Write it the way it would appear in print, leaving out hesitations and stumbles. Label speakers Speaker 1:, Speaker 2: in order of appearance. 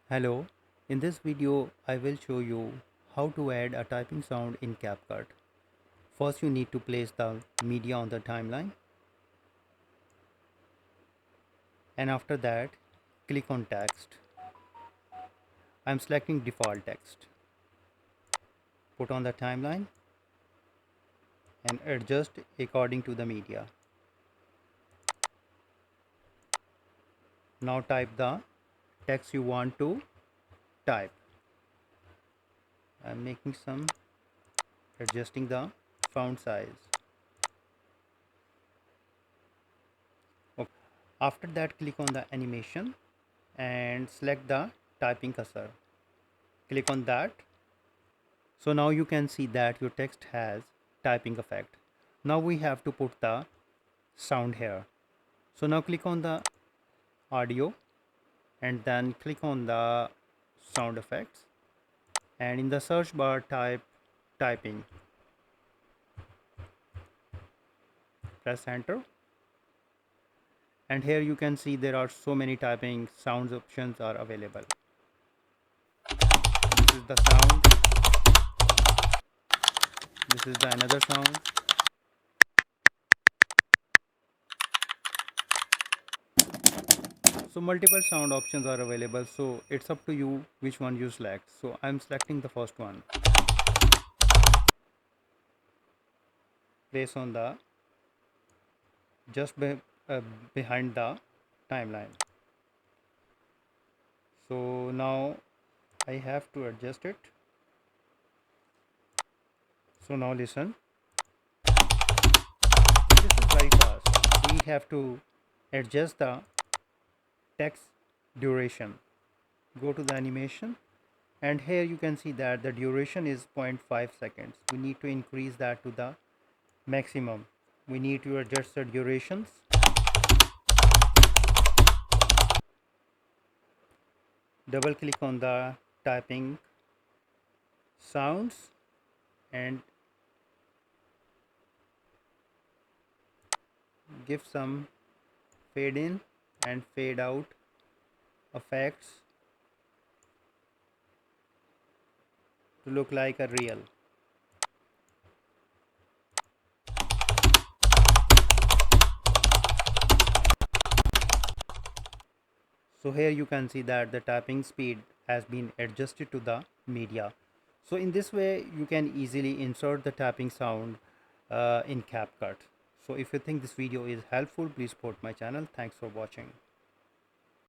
Speaker 1: Hello, in this video I will show you how to add a typing sound in CapCut. First you need to place the media on the timeline, and after that click on text. I'm selecting default text. Put on the timeline and adjust according to the media. Now type the text you want to type. I'm making some adjusting the font size. Okay. After that click on the animation and select the typing cursor. Click on that. So now you can see that your text has typing effect. Now we have to put the sound here. So now click on the audio and then click on the sound effects, and in the search bar type typing. Press enter, and here you can see there are so many typing sounds options are available. This is the sound. This is the another sound. So multiple sound options are available, so it's up to you which one you select. So I'm selecting the first one. Place on the just behind the timeline. So now I have to adjust it. So now listen. This is very fast. We have to adjust the text duration. Go to the animation, and here you can see that the duration is 0.5 seconds. We need to increase that to the maximum. We need to adjust the durations. Double click on the typing sounds and give some fade in and fade out effects to look like a real. So here you can see that the typing speed has been adjusted to the media. So in this way you can easily insert the tapping sound in CapCut. So if you think this video is helpful, please support my channel. Thanks for watching.